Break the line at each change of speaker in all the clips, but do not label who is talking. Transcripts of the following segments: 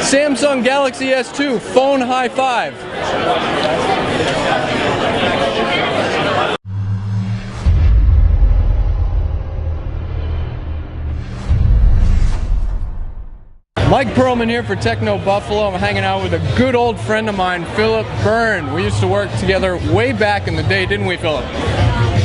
Samsung Galaxy S2 phone high five. Mike Perlman here for Techno Buffalo. I'm hanging out with a good old friend of mine, Philip Byrne. We used to work together way back in the day, didn't we, Philip?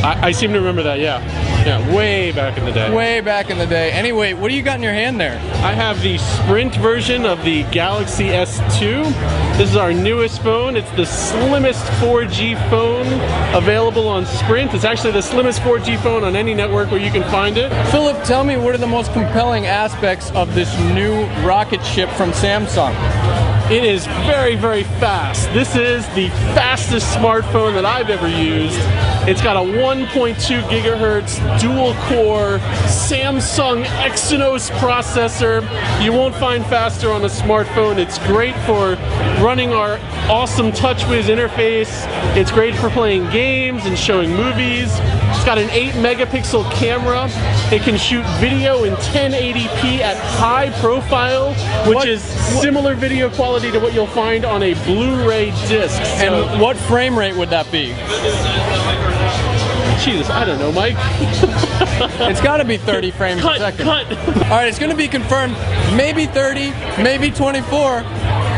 I seem to remember that, yeah. Yeah, way back in the day.
Way back in the day. Anyway, what do you got in your hand there?
I have the Sprint version of the Galaxy S2. This is our newest phone. It's the slimmest 4G phone available on Sprint. It's actually the slimmest 4G phone on any network where you can find it.
Philip, tell me, what are the most compelling aspects of this new rocket ship from Samsung?
It is very, very fast. This is the fastest smartphone that I've ever used. It's got a 1.2 gigahertz dual-core Samsung Exynos processor. You won't find faster on a smartphone. It's great for running our awesome TouchWiz interface. It's great for playing games and showing movies. It's got an 8-megapixel camera. It can shoot video in 1080p at high profile, which is similar video quality to what you'll find on a Blu-ray disc.
And what frame rate would that be?
Jesus, I don't know, Mike.
It's got to be 30 frames a second.
Cut.
All right, it's going to be confirmed. Maybe 30, maybe 24.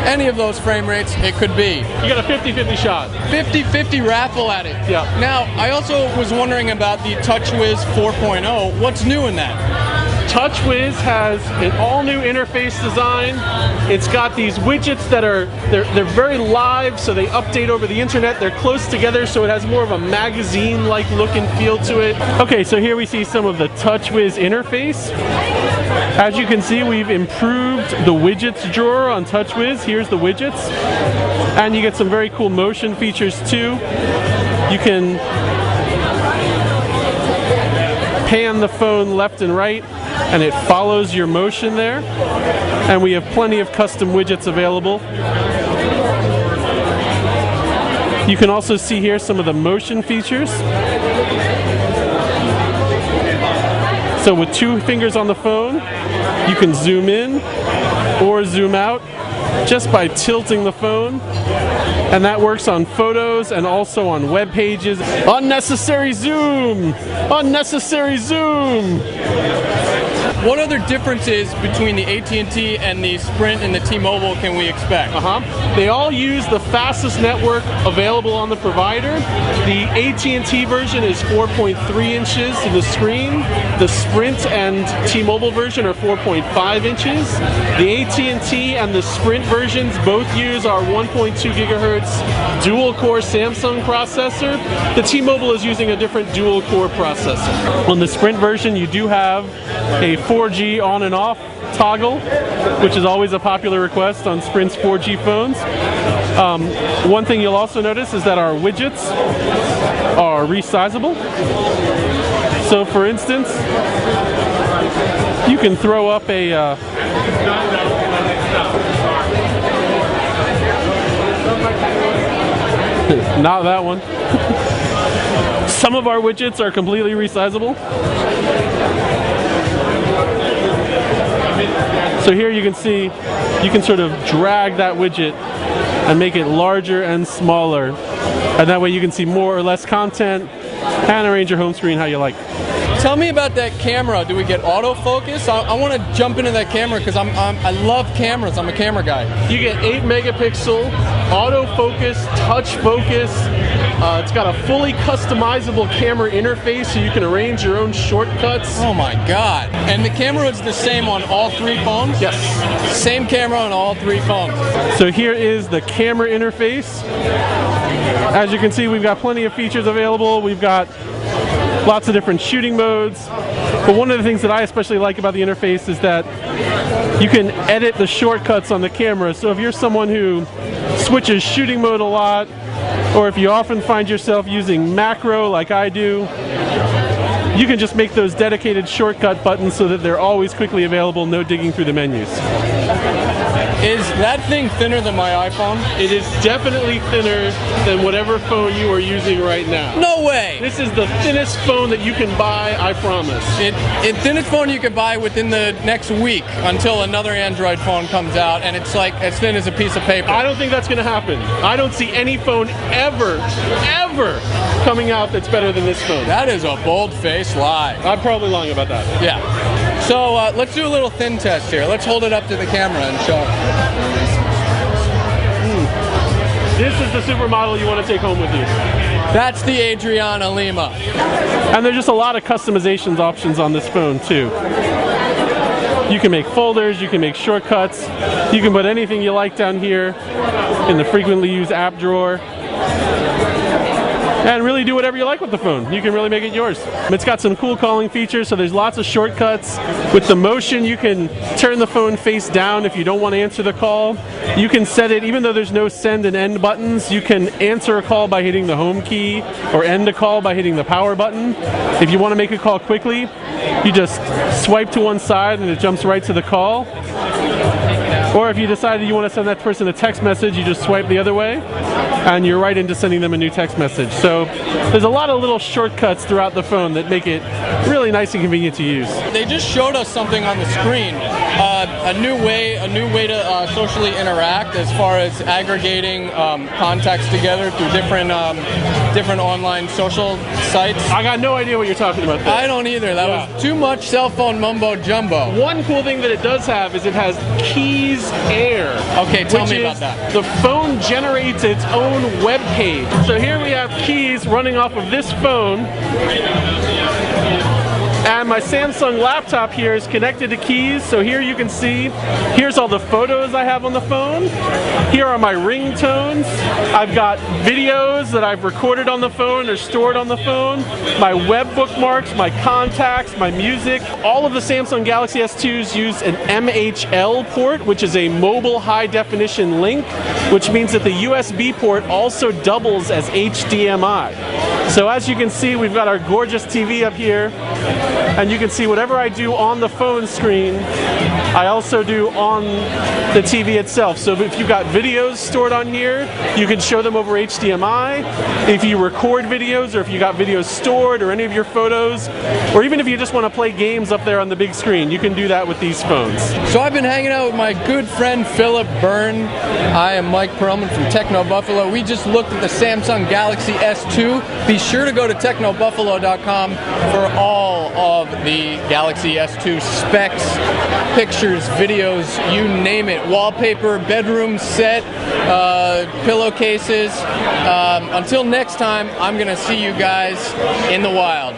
Any of those frame rates, it could be.
You got a 50-50 shot.
50-50 raffle at it.
Yeah.
Now, I also was wondering about the TouchWiz 4.0. What's new in that?
TouchWiz has an all-new interface design. It's got these widgets that are they're very live, so they update over the internet. They're close together, so it has more of a magazine-like look and feel to it. Okay, so here we see some of the TouchWiz interface. As you can see, we've improved the widgets drawer on TouchWiz. Here's the widgets, and you get some very cool motion features too. You can pan the phone left and right, and it follows your motion there. And we have plenty of custom widgets available. You can also see here some of the motion features. So with 2 fingers on the phone, you can zoom in or zoom out just by tilting the phone. And that works on photos and also on web pages. Unnecessary zoom! Unnecessary zoom!
What other differences between the AT&T and the Sprint and the T-Mobile can we expect?
They all use the fastest network available on the provider. The AT&T version is 4.3 inches to the screen. The Sprint and T-Mobile version are 4.5 inches. The AT&T and the Sprint versions both use our 1.2 gigahertz dual-core Samsung processor. The T-Mobile is using a different dual-core processor. On the Sprint version, you do have a 4G on and off toggle, which is always a popular request on Sprint's 4G phones. One thing you'll also notice is that our widgets are resizable. So for instance, you can throw up a not that one. Some of our widgets are completely resizable. So here you can see, you can sort of drag that widget and make it larger and smaller. And that way you can see more or less content and arrange your home screen how you like.
Tell me about that camera. Do we get autofocus? I want to jump into that camera because I love cameras. I'm a camera guy.
You get 8-megapixel autofocus, touch focus. It's got a fully customizable camera interface so you can arrange your own shortcuts.
Oh my God. And the camera is the same on all 3 phones?
Yes.
Same camera on all 3 phones.
So here is the camera interface. As you can see, we've got plenty of features available. We've got lots of different shooting modes. But one of the things that I especially like about the interface is that you can edit the shortcuts on the camera. So if you're someone who switches shooting mode a lot, or if you often find yourself using macro like I do, you can just make those dedicated shortcut buttons so that they're always quickly available, no digging through the menus.
Is that thing thinner than my iPhone?
It is definitely thinner than whatever phone you are using right now.
No way!
This is the thinnest phone that you can buy, I promise.
It thinnest phone you could buy within the next week until another Android phone comes out, and it's like as thin as a piece of paper.
I don't think that's going to happen. I don't see any phone ever coming out that's better than this phone.
That is a bold-faced lie.
I'm probably lying about that.
Yeah. So let's do a little thin test here. Let's hold it up to the camera and show.
This is the supermodel you want to take home with you.
That's the Adriana Lima.
And there's just a lot of customizations options on this phone too. You can make folders, you can make shortcuts, you can put anything you like down here in the frequently used app drawer. And really do whatever you like with the phone. You can really make it yours. It's got some cool calling features, so there's lots of shortcuts. With the motion, you can turn the phone face down if you don't want to answer the call. You can set it, even though there's no send and end buttons, you can answer a call by hitting the home key or end a call by hitting the power button. If you want to make a call quickly, you just swipe to one side and it jumps right to the call. Or if you decided you want to send that person a text message, you just swipe the other way and you're right into sending them a new text message. So there's a lot of little shortcuts throughout the phone that make it really nice and convenient to use.
They just showed us something on the screen, a new way to socially interact as far as aggregating contacts together through different online social sites.
I got no idea what you're talking about there.
I don't either. That was too much cell phone mumbo jumbo.
One cool thing that it does have is it has Keys Air.
Okay, tell me about that.
The phone generates its own web page. So here we have Keys running off of this phone. And my Samsung laptop here is connected to Keys, so here you can see, here's all the photos I have on the phone. Here are my ringtones. I've got videos that I've recorded on the phone or stored on the phone, my web bookmarks, my contacts, my music. All of the Samsung Galaxy S2s use an MHL port, which is a mobile high definition link, which means that the USB port also doubles as HDMI. So as you can see, we've got our gorgeous TV up here. And you can see whatever I do on the phone screen, I also do on the TV itself. So if you've got videos stored on here, you can show them over HDMI. If you record videos, or if you got videos stored, or any of your photos, or even if you just want to play games up there on the big screen, you can do that with these phones.
So I've been hanging out with my good friend Philip Byrne. I am Mike Perlman from Techno Buffalo. We just looked at the Samsung Galaxy S2. Be sure to go to technobuffalo.com for all of the Galaxy S2 specs, pictures, videos, you name it. Wallpaper, bedroom set, pillowcases. Until next time, I'm going to see you guys in the wild.